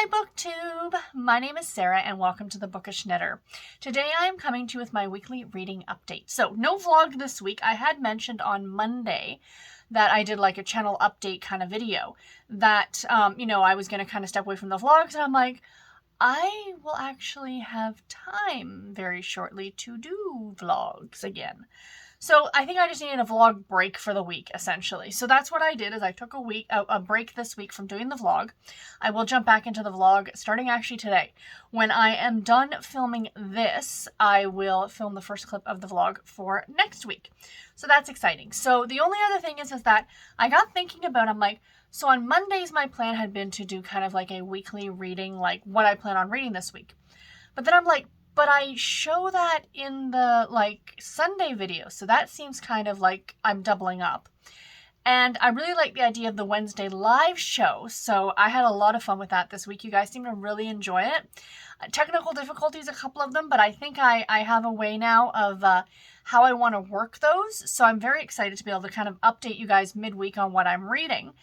Hi BookTube! My name is Sarah and welcome to the Bookish Knitter. Today I am coming to you with my weekly reading update. So no vlog this week. I had mentioned on Monday that I did like a channel update kind of video that, I was going to kind of step away from the vlogs, and I'm like, I will actually have time very shortly to do vlogs again. So I think I just needed a vlog break for the week, essentially. So that's what I did, is I took a break this week from doing the vlog. I will jump back into the vlog starting actually today. When I am done filming this, I will film the first clip of the vlog for next week. So that's exciting. So the only other thing is that I got thinking about, I'm like, so on Mondays, my plan had been to do kind of like a weekly reading, like what I plan on reading this week. But then I'm like, but I show that in the like Sunday video. So that seems kind of like I'm doubling up. And I really like the idea of the Wednesday live show. So I had a lot of fun with that this week. You guys seem to really enjoy it. Technical difficulties, a couple of them, but I think I have a way now of how I want to work those. So I'm very excited to be able to kind of update you guys midweek on what I'm reading.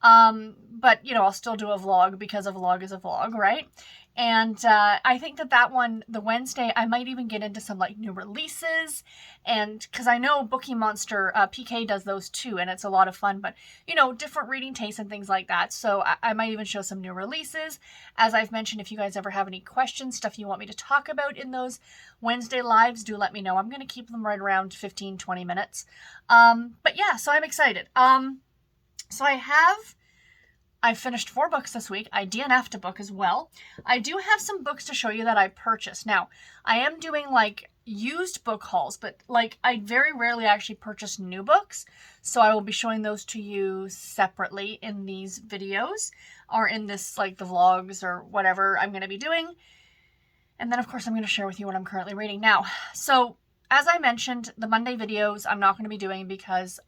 But I'll still do a vlog because a vlog is a vlog, right? And I think that one, the Wednesday, I might even get into some like new releases, and because I know Bookie Monster PK does those too, and it's a lot of fun, but different reading tastes and things like that. So I might even show some new releases. As I've mentioned, if you guys ever have any questions, stuff you want me to talk about in those Wednesday lives, do let me know. I'm going to keep them right around 15-20 minutes. But yeah, so I'm excited. So I finished 4 books this week. I DNF'd a book as well. I do have some books to show you that I purchased. Now, I am doing like used book hauls, but like I very rarely actually purchase new books. So I will be showing those to you separately in these videos or in this like the vlogs or whatever I'm going to be doing. And then of course I'm going to share with you what I'm currently reading now. So as I mentioned, the Monday videos I'm not going to be doing because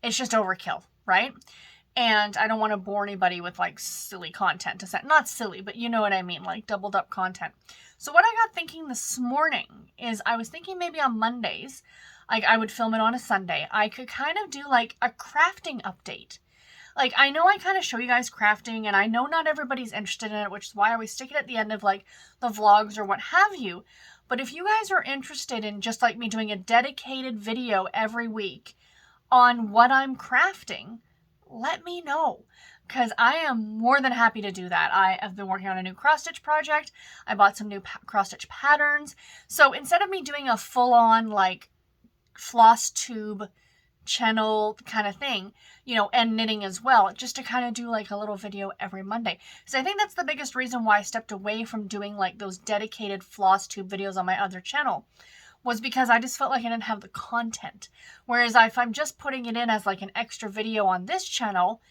it's just overkill, right? And I don't want to bore anybody with like silly content. Not silly, but you know what I mean, like doubled up content. So what I got thinking this morning is I was thinking maybe on Mondays, like I would film it on a Sunday. I could kind of do like a crafting update. Like I know I kind of show you guys crafting, and I know not everybody's interested in it, which is why I always stick it at the end of like the vlogs or what have you. But if you guys are interested in just like me doing a dedicated video every week on what I'm crafting, let me know, because I am more than happy to do that. I have been working on a new cross-stitch project. I bought some new cross-stitch patterns. So instead of me doing a full-on like floss tube channel kind of thing, and knitting as well, just to kind of do like a little video every Monday. So I think that's the biggest reason why I stepped away from doing like those dedicated floss tube videos on my other channel, was because I just felt like I didn't have the content. Whereas if I'm just putting it in as like an extra video on this channel,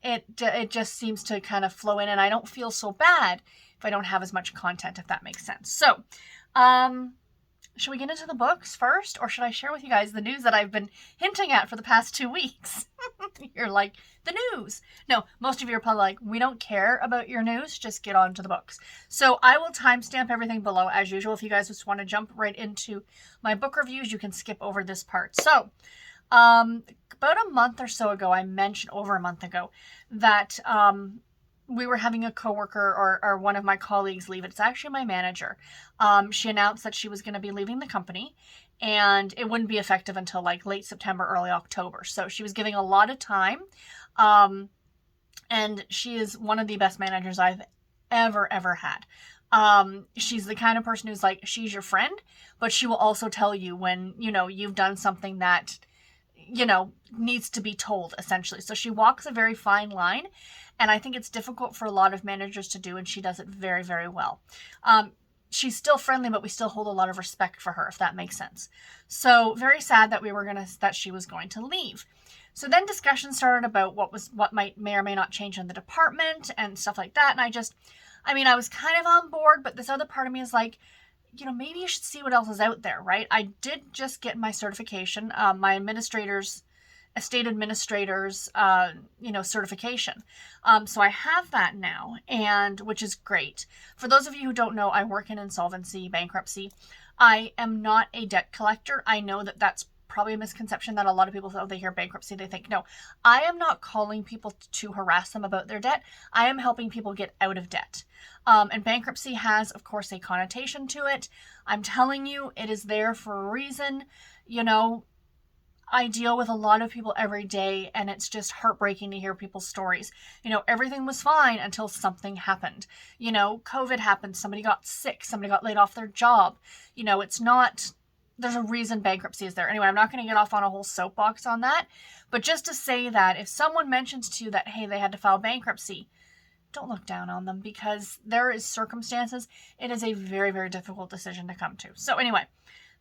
it just seems to kind of flow in, and I don't feel so bad if I don't have as much content, if that makes sense. So, should we get into the books first, or should I share with you guys the news that I've been hinting at for the past 2 weeks? You're like, the news. No, most of you are probably like, we don't care about your news, just get on to the books. So I will timestamp everything below as usual. If you guys just want to jump right into my book reviews, you can skip over this part. So, about a month or so ago, I mentioned over a month ago that we were having a coworker or one of my colleagues leave. It's actually my manager. She announced that she was going to be leaving the company, and it wouldn't be effective until like late September, early October. So she was giving a lot of time. And she is one of the best managers I've ever had. She's the kind of person who's like, she's your friend, but she will also tell you when, you've done something that, needs to be told, essentially. So she walks a very fine line, and I think it's difficult for a lot of managers to do, and she does it very, very well. She's still friendly, but we still hold a lot of respect for her, if that makes sense. So very sad that that she was going to leave. So then discussions started about what may or may not change in the department and stuff like that. And I was kind of on board, but this other part of me is like, maybe you should see what else is out there, right? I did just get my certification, my estate administrator's, certification. So I have that now, and which is great. For those of you who don't know, I work in insolvency, bankruptcy. I am not a debt collector. I know that that's probably a misconception that a lot of people, oh, they hear bankruptcy, they think, no, I am not calling people to harass them about their debt. I am helping people get out of debt. And bankruptcy has, of course, a connotation to it. I'm telling you, it is there for a reason. You know, I deal with a lot of people every day, and it's just heartbreaking to hear people's stories. You know, everything was fine until something happened. You know, COVID happened, somebody got sick, somebody got laid off their job. You know, it's not, there's a reason bankruptcy is there. Anyway, I'm not going to get off on a whole soapbox on that, but just to say that if someone mentions to you that, hey, they had to file bankruptcy, don't look down on them, because there is circumstances. It is a very, very difficult decision to come to. So anyway,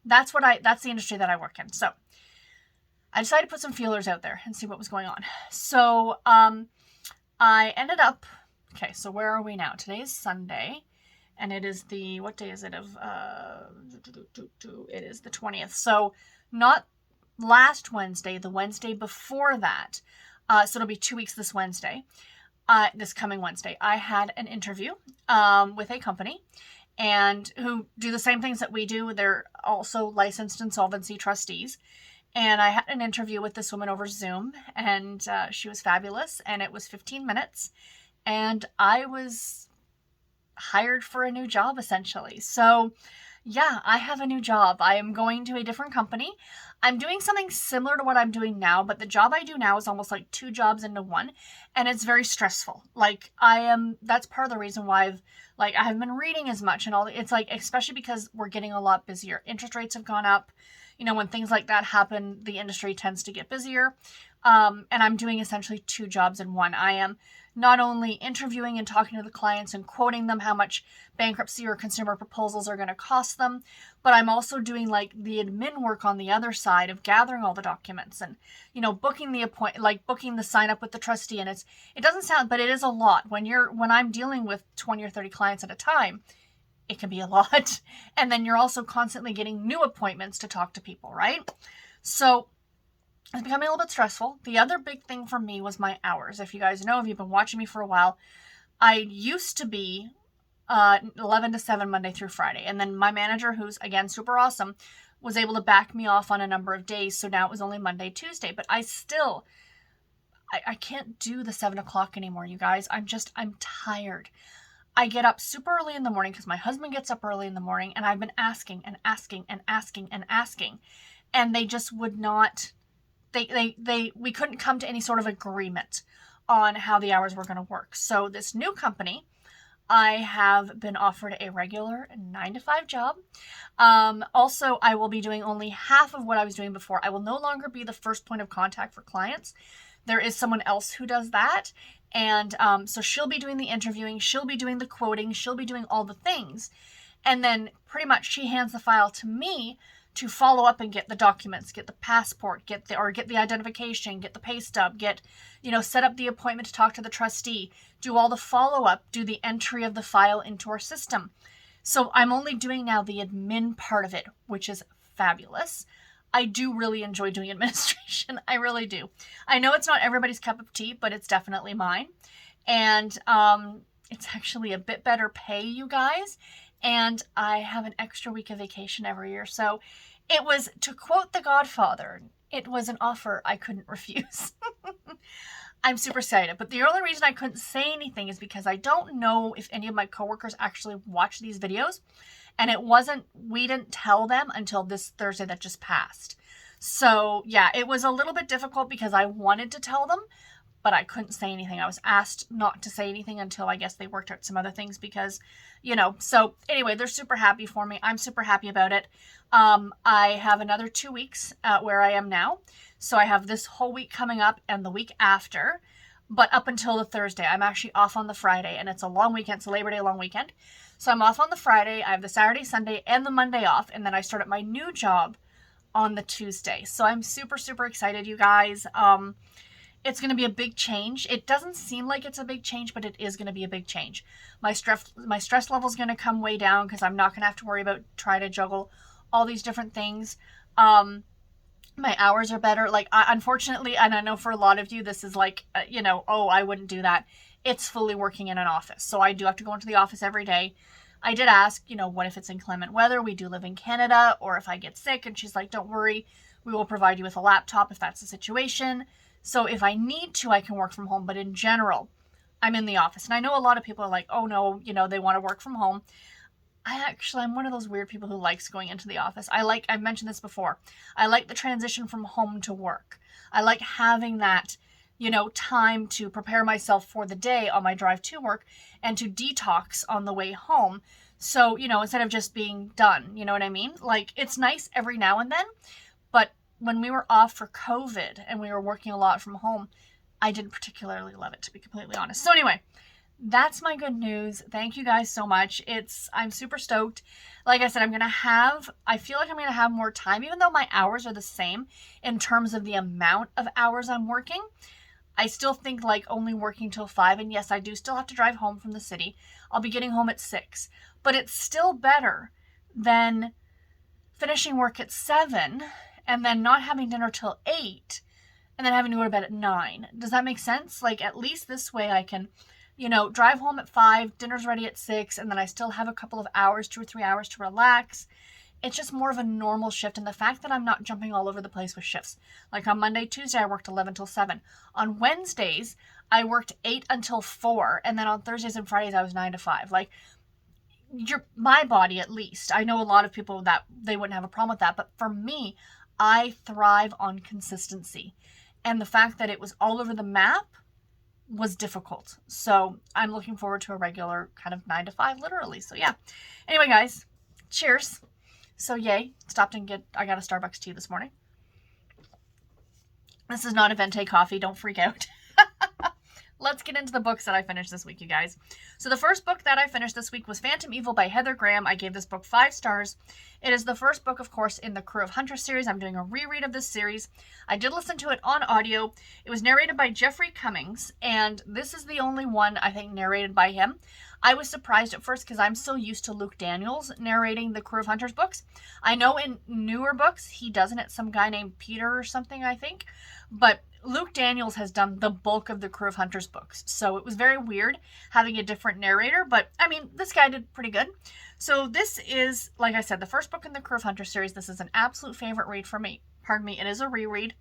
that's the industry that I work in. So I decided to put some feelers out there and see what was going on. So I ended up, okay, so where are we now? Today is Sunday, and it is the, what day is it of, it is the 20th. So not last Wednesday, the Wednesday before that. So it'll be 2 weeks this Wednesday. This coming Wednesday, I had an interview with a company and who do the same things that we do. They're also licensed insolvency trustees. And I had an interview with this woman over Zoom, and she was fabulous. And it was 15 minutes, and I was hired for a new job, essentially. So yeah, I have a new job. I am going to a different company. I'm doing something similar to what I'm doing now, but the job I do now is almost like 2 jobs into one, and it's very stressful. Like that's part of the reason why I haven't been reading as much and all. It's like, especially because we're getting a lot busier. Interest rates have gone up. You know, when things like that happen, the industry tends to get busier. And I'm doing essentially 2 jobs in one. I am not only interviewing and talking to the clients and quoting them how much bankruptcy or consumer proposals are going to cost them, but I'm also doing like the admin work on the other side of gathering all the documents and, you know, booking the sign up with the trustee. And it doesn't sound, but it is a lot when I'm dealing with 20 or 30 clients at a time. It can be a lot. And then you're also constantly getting new appointments to talk to people, right? So it's becoming a little bit stressful. The other big thing for me was my hours. If you guys know, if you've been watching me for a while, I used to be 11 to 7 Monday through Friday. And then my manager, who's, again, super awesome, was able to back me off on a number of days. So now it was only Monday, Tuesday. But I can't do the 7 o'clock anymore, you guys. I'm tired. I get up super early in the morning because my husband gets up early in the morning, and I've been asking and asking and asking and asking, and they just would not, we couldn't come to any sort of agreement on how the hours were going to work. So this new company, I have been offered a regular 9 to 5 job. Also, I will be doing only half of what I was doing before. I will no longer be the first point of contact for clients. There is someone else who does that. And so she'll be doing the interviewing, she'll be doing the quoting, she'll be doing all the things. And then pretty much she hands the file to me to follow up and get the documents, get the passport, get the identification, get the pay stub, set up the appointment to talk to the trustee, do all the follow-up, do the entry of the file into our system. So I'm only doing now the admin part of it, which is fabulous. I do really enjoy doing administration. I really do. I know it's not everybody's cup of tea, but it's definitely mine. And it's actually a bit better pay, you guys. And I have an extra week of vacation every year. So it was, to quote The Godfather, it was an offer I couldn't refuse. I'm super excited. But the only reason I couldn't say anything is because I don't know if any of my coworkers actually watch these videos. And we didn't tell them until this Thursday that just passed. So yeah, it was a little bit difficult because I wanted to tell them, but I couldn't say anything. I was asked not to say anything until I guess they worked out some other things because, so anyway, they're super happy for me. I'm super happy about it. I have another 2 weeks where I am now. So I have this whole week coming up and the week after, but up until the Thursday, I'm actually off on the Friday, and it's a long weekend. It's a Labor Day long weekend. So I'm off on the Friday. I have the Saturday, Sunday, and the Monday off. And then I start at my new job on the Tuesday. So I'm super, super excited, you guys. It's going to be a big change. It doesn't seem like it's a big change, but it is going to be a big change. My stress level is going to come way down because I'm not going to have to worry about trying to juggle all these different things. My hours are better. Unfortunately, and I know for a lot of you, this is I wouldn't do that. It's fully working in an office. So I do have to go into the office every day. I did ask, what if it's inclement weather? We do live in Canada, or if I get sick. And she's like, don't worry, We will provide you with a laptop if that's the situation. So if I need to, I can work from home. But in general, I'm in the office. And I know a lot of people are like, oh no, they want to work from home. I'm one of those weird people who likes going into the office. I've mentioned this before. I like the transition from home to work. I like having that, time to prepare myself for the day on my drive to work and to detox on the way home. So, instead of just being done, you know what I mean? Like, it's nice every now and then, but when we were off for COVID and we were working a lot from home, I didn't particularly love it, to be completely honest. So anyway, that's my good news. Thank you guys so much. I'm super stoked. Like I said, I feel like I'm going to have more time, even though my hours are the same in terms of the amount of hours I'm working. I still think like only working till 5. And yes, I do still have to drive home from the city. I'll be getting home at 6, but it's still better than finishing work at 7 and then not having dinner till 8 and then having to go to bed at 9. Does that make sense? Like, at least this way I can, drive home at 5, dinner's ready at 6, and then I still have a couple of hours, 2 or 3 hours to relax. It's just more of a normal shift. And the fact that I'm not jumping all over the place with shifts. Like on Monday, Tuesday, I worked 11 till 7. On Wednesdays, I worked 8 until 4. And then on Thursdays and Fridays, I was 9 to 5. Like, my body, at least. I know a lot of people that they wouldn't have a problem with that. But for me, I thrive on consistency. And the fact that it was all over the map was difficult. So I'm looking forward to a regular kind of 9 to 5, literally. So yeah. Anyway, guys, cheers. So yay, I got a Starbucks tea this morning. This is not a venti coffee, don't freak out. Let's get into the books that I finished this week, you guys. So the first book that I finished this week was Phantom Evil by Heather Graham. I gave this book 5 stars. It is the first book, of course, in the Crew of Hunters series. I'm doing a reread of this series. I did listen to it on audio. It was narrated by Jeffrey Cummings, and this is the only one, I think, narrated by him. I was surprised at first because I'm so used to Luke Daniels narrating the Crew of Hunters books. I know in newer books he doesn't. It's some guy named Peter or something, I think. But Luke Daniels has done the bulk of the Crew of Hunters books. So it was very weird having a different narrator. But, I mean, this guy did pretty good. So this is, like I said, the first book in the Crew of Hunters series. This is an absolute favorite read for me. Pardon me, it is a reread.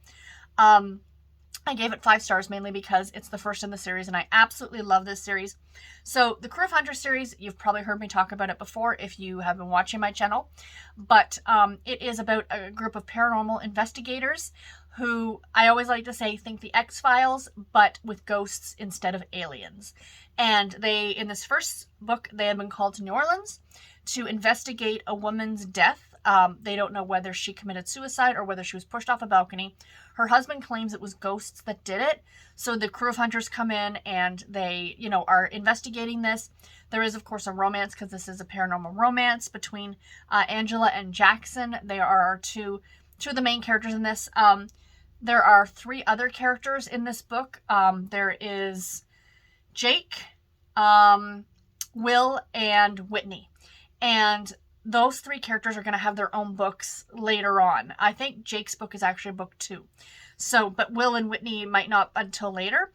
I gave it 5 stars mainly because it's the first in the series and I absolutely love this series. So the Crew of Hunters series, you've probably heard me talk about it before if you have been watching my channel, but it is about a group of paranormal investigators who, I always like to say, think the X-Files, but with ghosts instead of aliens. And in this first book, they have been called to New Orleans to investigate a woman's death. They don't know whether she committed suicide or whether she was pushed off a balcony. Her husband claims it was ghosts that did it. So the Crew of Hunters come in and they, are investigating this. There is, of course, a romance because this is a paranormal romance between Angela and Jackson. They are two of the main characters in this. There are 3 other characters in this book. There is Jake, Will, and Whitney. And those 3 characters are going to have their own books later on. I think Jake's book is actually book 2. So, but Will and Whitney might not until later,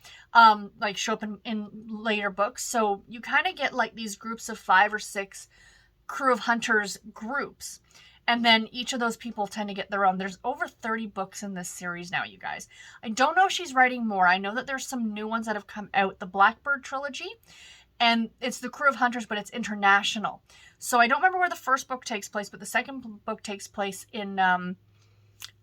show up in later books. So you kind of get like these groups of 5 or 6 Crew of Hunters groups. And then each of those people tend to get their own. There's over 30 books in this series now, you guys. I don't know if she's writing more. I know that there's some new ones that have come out. The Blackbird trilogy. And it's the Crew of Hunters, but it's international. So I don't remember where the first book takes place, but the second book takes place in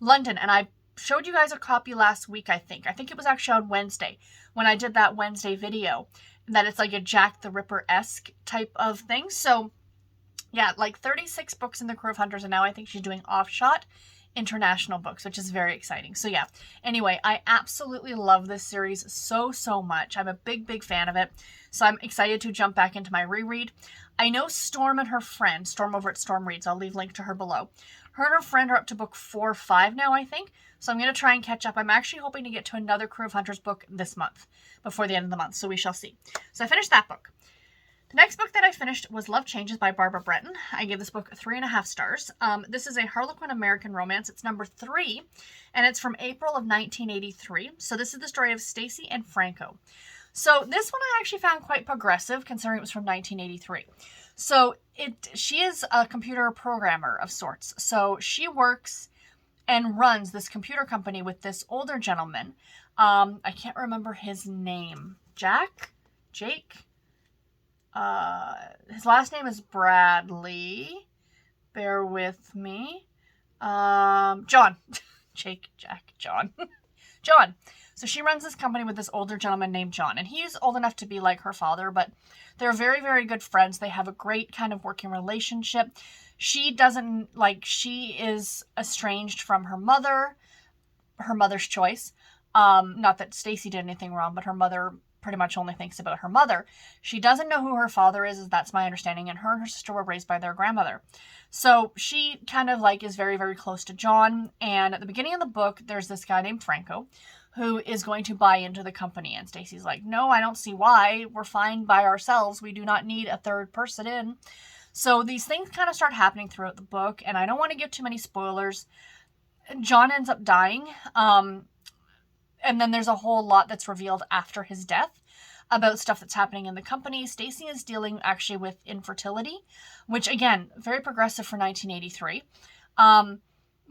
London. And I showed you guys a copy last week, I think. I think it was actually on Wednesday when I did that Wednesday video. That it's like a Jack the Ripper-esque type of thing. So yeah, like 36 books in the Crew of Hunters. And now I think she's doing Offshot international books, which is very exciting. So yeah, anyway, I absolutely love this series so much. I'm a big fan of it. So I'm excited to jump back into my reread. I know Storm and her friend, Storm over at Storm Reads, I'll leave a link to her below. Her and her friend are up to book 4 or 5 now, I think. So I'm going to try and catch up. I'm actually hoping to get to another Crew of Hunters book this month, before the end of the month. So we shall see. So I finished that book. The next book that I finished was Love Changes by Barbara Bretton. I gave this book 3.5 stars. This is a Harlequin American romance. It's number 3, and it's from April of 1983. So this is the story of Stacy and Franco. So this one I actually found quite progressive, considering it was from 1983. So she is a computer programmer of sorts. So she works and runs this computer company with this older gentleman. I can't remember his name. Jake? His last name is Bradley. Bear with me. John. John. John. So she runs this company with this older gentleman named John, and he's old enough to be like her father, but they're very, very good friends. They have a great kind of working relationship. She is estranged from her mother's choice. Not that Stacy did anything wrong, but her mother pretty much only thinks about her mother. She doesn't know who her father is, that's my understanding, and her sister were raised by their grandmother. So she kind of is very, very close to John, and at the beginning of the book, there's this guy named Franco who is going to buy into the company, and Stacy's like, no, I don't see why. We're fine by ourselves. We do not need a third person in. So these things kind of start happening throughout the book, and I don't want to give too many spoilers. John ends up dying, and then there's a whole lot that's revealed after his death about stuff that's happening in the company. Stacy is dealing actually with infertility, which again, very progressive for 1983,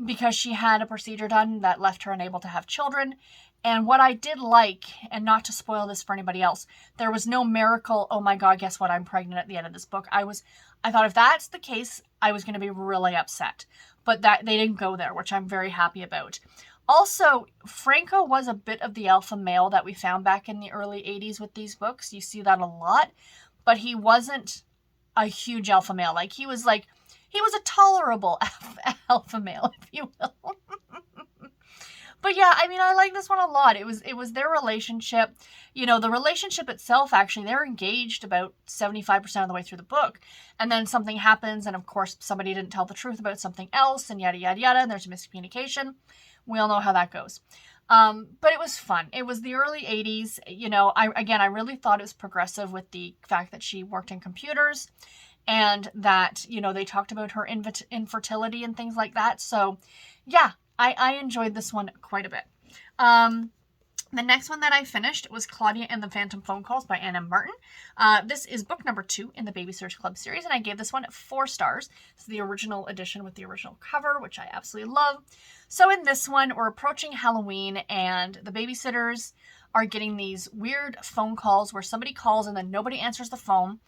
because she had a procedure done that left her unable to have children. And what I did like, and not to spoil this for anybody else, there was no miracle, oh my God, guess what, I'm pregnant at the end of this book. I thought if that's the case, I was going to be really upset. But that they didn't go there, which I'm very happy about. Also, Franco was a bit of the alpha male that we found back in the early 80s with these books. You see that a lot. But he wasn't a huge alpha male. He was a tolerable alpha male, if you will. But yeah, I like this one a lot. It was their relationship. The relationship itself, actually, they're engaged about 75% of the way through the book. And then something happens, and of course, somebody didn't tell the truth about something else, and yada, yada, yada, and there's a miscommunication. We all know how that goes. But it was fun. It was the early 80s. I really thought it was progressive with the fact that she worked in computers, and that, they talked about her infertility and things like that. So yeah, I enjoyed this one quite a bit. The next one that I finished was Claudia and the Phantom Phone Calls by Anna Martin. This is book number 2 in the Babysitters Club series, and I gave this one 4 stars. It's the original edition with the original cover, which I absolutely love. So in this one, we're approaching Halloween, and the babysitters are getting these weird phone calls where somebody calls and then nobody answers the phone.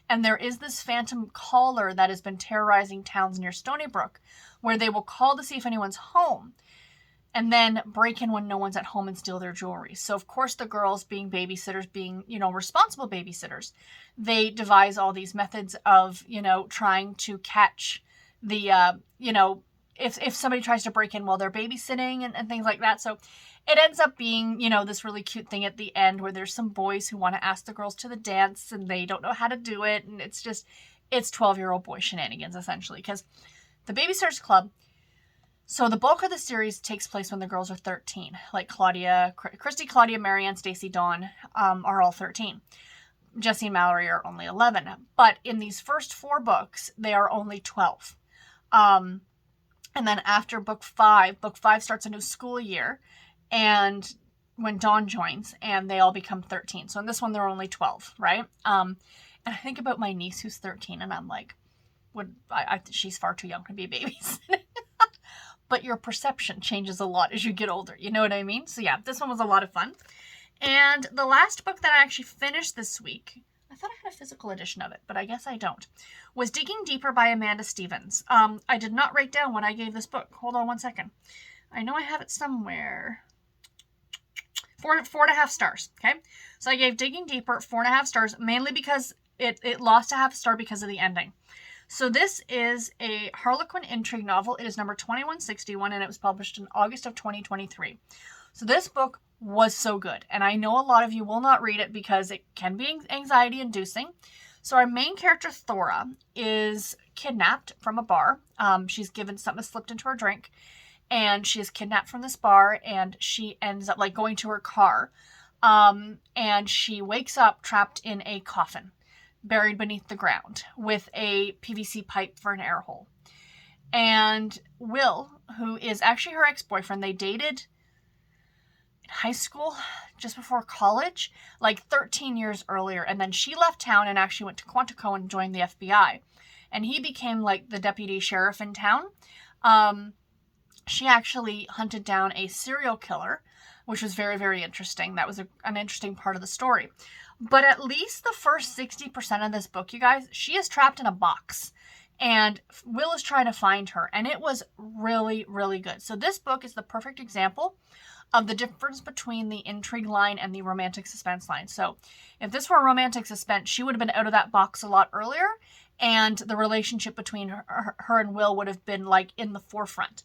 And there is this phantom caller that has been terrorizing towns near Stony Brook, where they will call to see if anyone's home, and then break in when no one's at home and steal their jewelry. So, of course, the girls, being babysitters, being, responsible babysitters, they devise all these methods of, trying to catch the, if somebody tries to break in while they're babysitting and things like that. So it ends up being, this really cute thing at the end where there's some boys who want to ask the girls to the dance and they don't know how to do it. And it's 12-year-old boy shenanigans, essentially, because the Babysitters Club. So the bulk of the series takes place when the girls are 13. Like Christy, Claudia, Marianne, Stacy, Dawn are all 13. Jessie and Mallory are only 11. But in these first 4 books, they are only 12. And then after book 5 starts a new school year, and when Dawn joins, and they all become 13. So in this one, they're only 12, right? And I think about my niece who's 13, and I'm like, she's far too young to be a babysitting. But your perception changes a lot as you get older. You know what I mean? So yeah, this one was a lot of fun. And the last book that I actually finished this week, I thought I had a physical edition of it, but I guess I don't, was Digging Deeper by Amanda Stevens. I did not write down what I gave this book. Hold on one second. I know I have it somewhere. 4.5 stars. Okay. So I gave Digging Deeper 4.5 stars, mainly because it lost a half star because of the ending. So this is a Harlequin intrigue novel. It is number 2161, and it was published in August of 2023. So this book was so good, and I know a lot of you will not read it because it can be anxiety-inducing. So our main character, Thora, is kidnapped from a bar. She's given something slipped into her drink, and she is kidnapped from this bar, and she ends up going to her car, and she wakes up trapped in a coffin, buried beneath the ground with a PVC pipe for an air hole. And Will, who is actually her ex-boyfriend, they dated in high school, just before college, 13 years earlier. And then she left town and actually went to Quantico and joined the FBI. And he became the deputy sheriff in town. she actually hunted down a serial killer, which was very, very interesting. That was an interesting part of the story. But at least the first 60% of this book, you guys, she is trapped in a box. And Will is trying to find her. And it was really, really good. So this book is the perfect example of the difference between the intrigue line and the romantic suspense line. So if this were a romantic suspense, she would have been out of that box a lot earlier. And the relationship between her and Will would have been like in the forefront.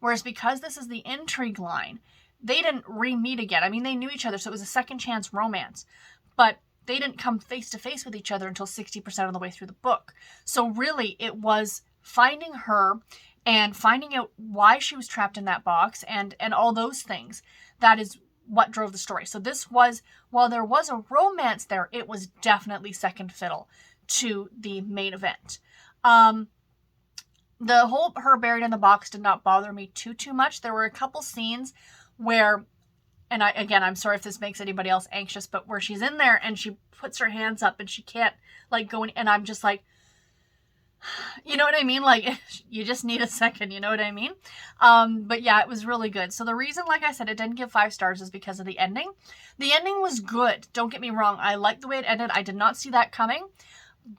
Whereas because this is the intrigue line, they didn't re-meet again. I mean, they knew each other, so it was a second chance romance. But they didn't come face to face with each other until 60% of the way through the book. So really, it was finding her and finding out why she was trapped in that box and all those things. That is what drove the story. So this was, while there was a romance there, it was definitely second fiddle to the main event. The whole her buried in the box did not bother me too much. There were a couple scenes where, and I'm sorry if this makes anybody else anxious, but where she's in there and she puts her hands up and she can't like go in, and I'm just like, you know what I mean? Like, you just need a second, you know what I mean? But yeah, it was really good. So the reason, like I said, it didn't give 5 stars is because of the ending. The ending was good. Don't get me wrong. I liked the way it ended. I did not see that coming,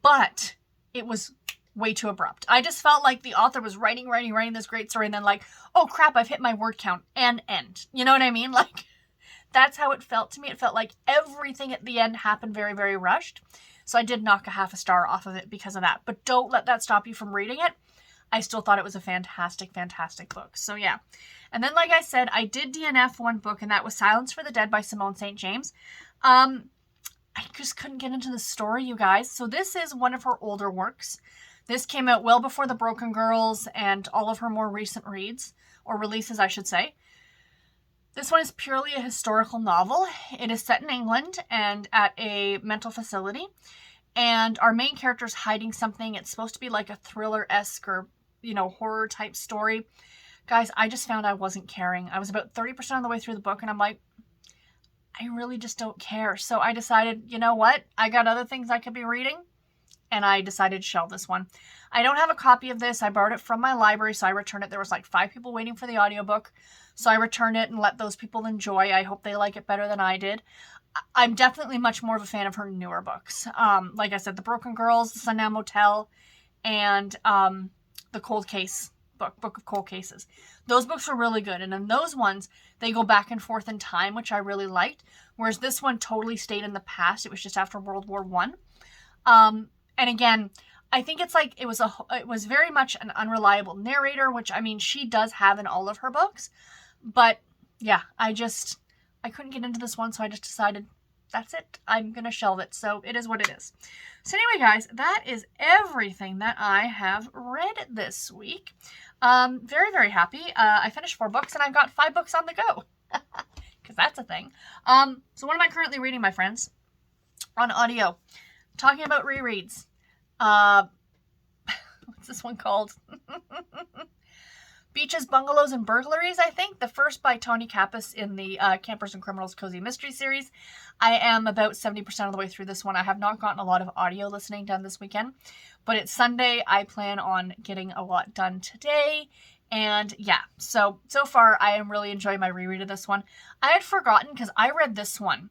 but it was way too abrupt. I just felt like the author was writing this great story and then like, oh crap, I've hit my word count and end. You know what I mean? Like, that's how it felt to me. It felt like everything at the end happened very, very rushed. So I did knock a half a star off of it because of that. But don't let that stop you from reading it. I still thought it was a fantastic, fantastic book. So yeah. And then, like I said, I did DNF one book, and that was Silence for the Dead by Simone St. James. I just couldn't get into the story, you guys. So this is one of her older works. This came out well before The Broken Girls and all of her more recent reads, or releases, I should say. This one is purely a historical novel. It is set in England and at a mental facility. And our main character is hiding something. It's supposed to be like a thriller-esque or, horror type story. Guys, I just found I wasn't caring. I was about 30% of the way through the book and I'm like, I really just don't care. So I decided, you know what? I got other things I could be reading. And I decided to shelve this one. I don't have a copy of this. I borrowed it from my library, so I returned it. There was like 5 people waiting for the audiobook. So I returned it and let those people enjoy. I hope they like it better than I did. I'm definitely much more of a fan of her newer books. Like I said, The Broken Girls, The Sundown Motel, and the Cold Case Book of Cold Cases. Those books were really good. And in those ones, they go back and forth in time, which I really liked. Whereas this one totally stayed in the past. It was just after World War I. And again, I think it's like it was very much an unreliable narrator, which I mean she does have in all of her books. But yeah, I couldn't get into this one, so I just decided that's it. I'm gonna shelve it. So it is what it is. So anyway, guys, that is everything that I have read this week. Very, very happy. I finished 4 books and I've got 5 books on the go. Because that's a thing. So what am I currently reading, my friends? On audio. Talking about rereads. What's this one called? Beaches, Bungalows, and Burglaries, I think. The first by Tony Kappas in the Campers and Criminals Cozy Mystery series. I am about 70% of the way through this one. I have not gotten a lot of audio listening done this weekend. But it's Sunday. I plan on getting a lot done today. And yeah, so far I am really enjoying my reread of this one. I had forgotten because I read this one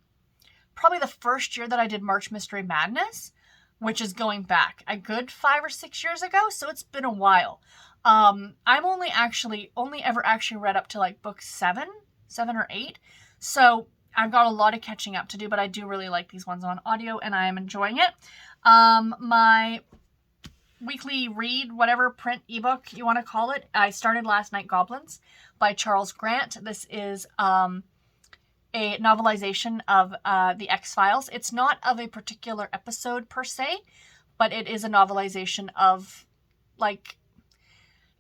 probably the first year that I did March Mystery Madness, which is going back a good 5 or 6 years ago, so it's been a while. I'm only ever actually read up to like book 7 or 8, so I've got a lot of catching up to do, but I do really like these ones on audio, and I am enjoying it. My weekly read, whatever print ebook you want to call it, I started last night, Goblins by Charles Grant. This is a novelization of the X-Files. It's not of a particular episode per se, but it is a novelization of, like,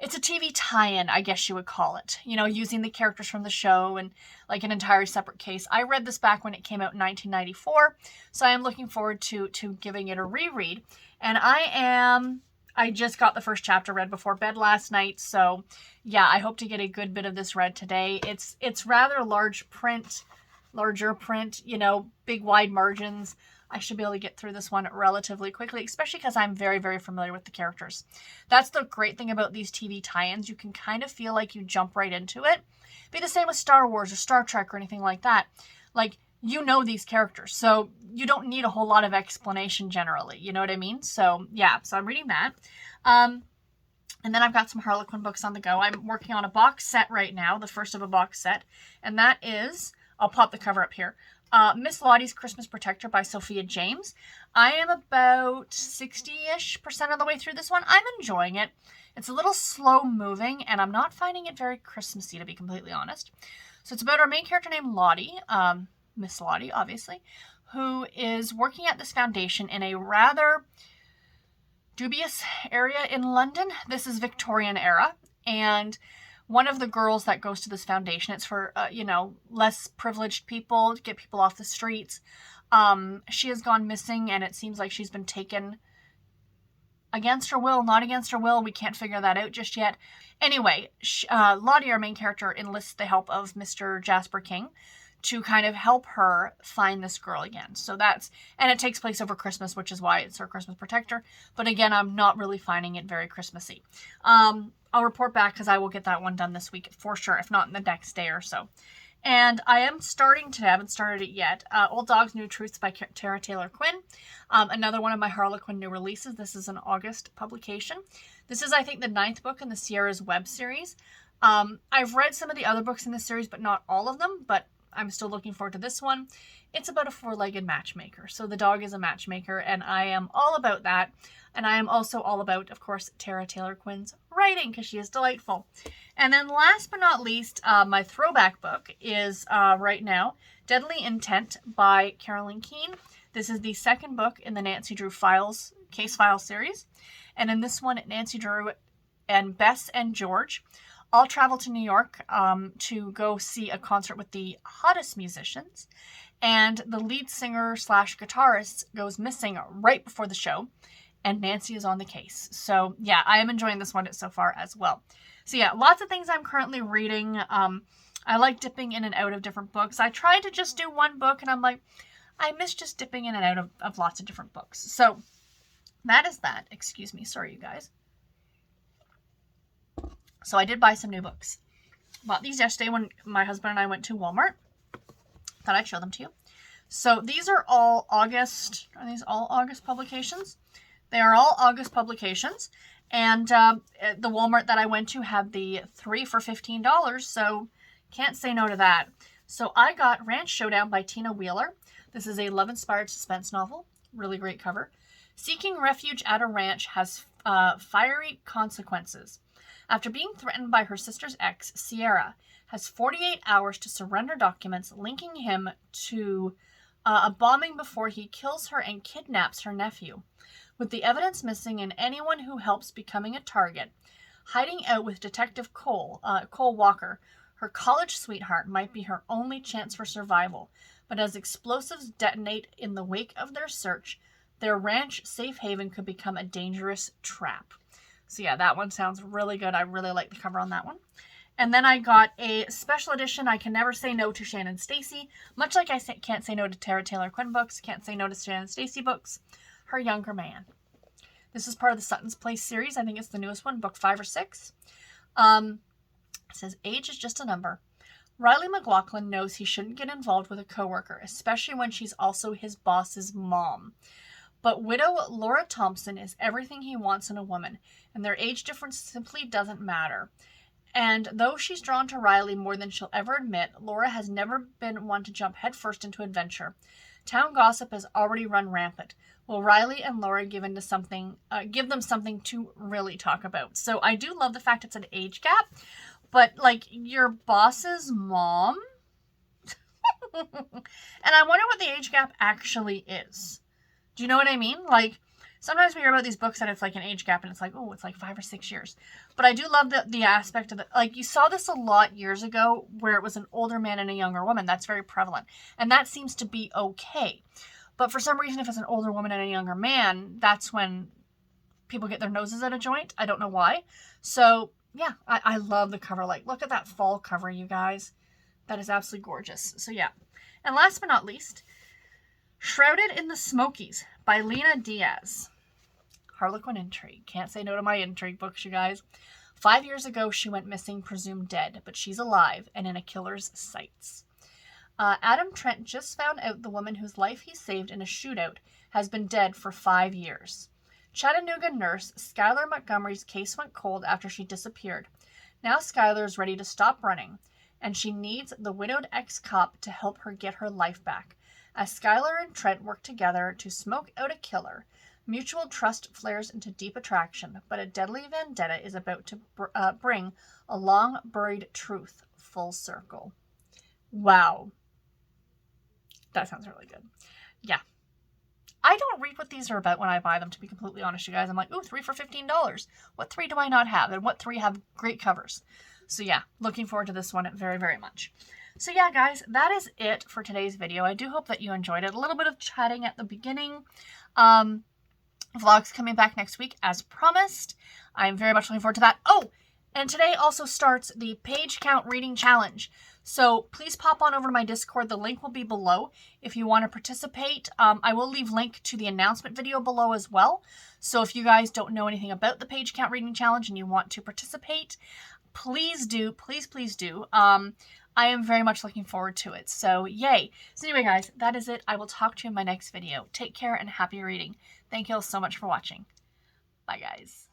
it's a TV tie-in, I guess you would call it. Using the characters from the show and, like, an entire separate case. I read this back when it came out in 1994, so I am looking forward to giving it a reread. And I just got the first chapter read before bed last night, so yeah, I hope to get a good bit of this read today. It's rather larger print, big wide margins. I should be able to get through this one relatively quickly, especially because I'm very, very familiar with the characters. That's the great thing about these TV tie-ins. You can kind of feel like you jump right into it. Be the same with Star Wars or Star Trek or anything like that. Like, you know these characters, so you don't need a whole lot of explanation generally. You know what I mean? So, yeah, so I'm reading that. And then I've got some Harlequin books on the go. I'm working on a box set right now, the first of a box set. And that is, I'll pop the cover up here, Miss Lottie's Christmas Protector by Sophia James. I am about 60-ish% of the way through this one. I'm enjoying it. It's a little slow moving, and I'm not finding it very Christmassy, to be completely honest. So it's about our main character named Lottie, Miss Lottie, obviously, who is working at this foundation in a rather dubious area in London. This is Victorian era, and one of the girls that goes to this foundation, it's for, less privileged people, to get people off the streets. She has gone missing, and it seems like she's been taken against her will, not against her will. We can't figure that out just yet. Anyway, Lottie, our main character, enlists the help of Mr. Jasper King to kind of help her find this girl again. So and it takes place over Christmas, which is why it's her Christmas Protector. But again, I'm not really finding it very Christmassy. I'll report back because I will get that one done this week for sure, if not in the next day or so. And I am starting to, I haven't started it yet, Old Dogs, New Truths by Tara Taylor Quinn. Another one of my Harlequin new releases. This is an August publication. This is, I think, the 9th book in the Sierra's web series. I've read some of the other books in this series, but not all of them, but I'm still looking forward to this one. It's about a 4-legged matchmaker. So the dog is a matchmaker, and I am all about that. And I am also all about, of course, Tara Taylor Quinn's writing, because she is delightful. And then last but not least, my throwback book is right now Deadly Intent by Carolyn Keene. This is the second book in the Nancy Drew case file series. And in this one, Nancy Drew and Bess and George all travel to New York to go see a concert with the hottest musicians. And the lead singer / guitarist goes missing right before the show. And Nancy is on the case. So yeah, I am enjoying this one so far as well. So yeah, lots of things I'm currently reading. I like dipping in and out of different books. I tried to just do one book, and I'm like, I miss just dipping in and out of lots of different books. So that is that. Excuse me. Sorry, you guys. So I did buy some new books. Bought these yesterday when my husband and I went to Walmart. Thought I'd show them to you. So these are all August. Are these all August publications? They are all August publications. And the Walmart that I went to had the 3 for $15. So can't say no to that. So I got Ranch Showdown by Tina Wheeler. This is a love-inspired suspense novel. Really great cover. Seeking refuge at a ranch has fiery consequences. After being threatened by her sister's ex, Sierra has 48 hours to surrender documents linking him to a bombing before he kills her and kidnaps her nephew. With the evidence missing and anyone who helps becoming a target, hiding out with Detective Cole Walker, her college sweetheart might be her only chance for survival. But as explosives detonate in the wake of their search, their ranch safe haven could become a dangerous trap. So yeah, that one sounds really good. I really like the cover on that one. And then I got a special edition, I Can Never Say No to Shannon Stacy. Much like I can't say no to Tara Taylor Quinn books, can't say no to Shannon Stacy books. Her Younger Man. This is part of the Sutton's Place series. I think it's the newest one, book 5 or 6. It says, age is just a number. Riley McLaughlin knows he shouldn't get involved with a coworker, especially when she's also his boss's mom. But widow Laura Thompson is everything he wants in a woman, and their age difference simply doesn't matter. And though she's drawn to Riley more than she'll ever admit, Laura has never been one to jump headfirst into adventure. Town gossip has already run rampant. Will Riley and Laura give them something to really talk about? So I do love the fact it's an age gap, but like your boss's mom? And I wonder what the age gap actually is. Do you know what I mean? Like, sometimes we hear about these books and it's like an age gap and it's like, oh, it's like 5 or 6 years. But I do love the aspect of it. Like, you saw this a lot years ago where it was an older man and a younger woman. That's very prevalent. And that seems to be okay. But for some reason, if it's an older woman and a younger man, that's when people get their noses at a joint. I don't know why. So, yeah, I love the cover. Like, look at that fall cover, you guys. That is absolutely gorgeous. So, yeah. And last but not least, Shrouded in the Smokies by Lena Diaz. Harlequin intrigue. Can't say no to my intrigue books, you guys. 5 years ago, she went missing, presumed dead, but she's alive and in a killer's sights. Adam Trent just found out the woman whose life he saved in a shootout has been dead for 5 years. Chattanooga nurse Skylar Montgomery's case went cold after she disappeared. Now Skylar is ready to stop running, and she needs the widowed ex-cop to help her get her life back. As Skylar and Trent work together to smoke out a killer, mutual trust flares into deep attraction, but a deadly vendetta is about to bring a long-buried truth full circle. Wow. That sounds really good. Yeah. I don't read what these are about when I buy them, to be completely honest, you guys. I'm like, ooh, 3 for $15. What 3 do I not have? And what 3 have great covers? So yeah, looking forward to this one very, very much. So yeah, guys, that is it for today's video. I do hope that you enjoyed it. A little bit of chatting at the beginning. Vlogs coming back next week as promised. I'm very much looking forward to that. Oh, and today also starts the page count reading challenge. So please pop on over to my Discord. The link will be below if you want to participate. I will leave link to the announcement video below as well. So if you guys don't know anything about the page count reading challenge and you want to participate, please do. Please do. I am very much looking forward to it. So yay. So anyway, guys, that is it. I will talk to you in my next video. Take care and happy reading. Thank you all so much for watching. Bye, guys.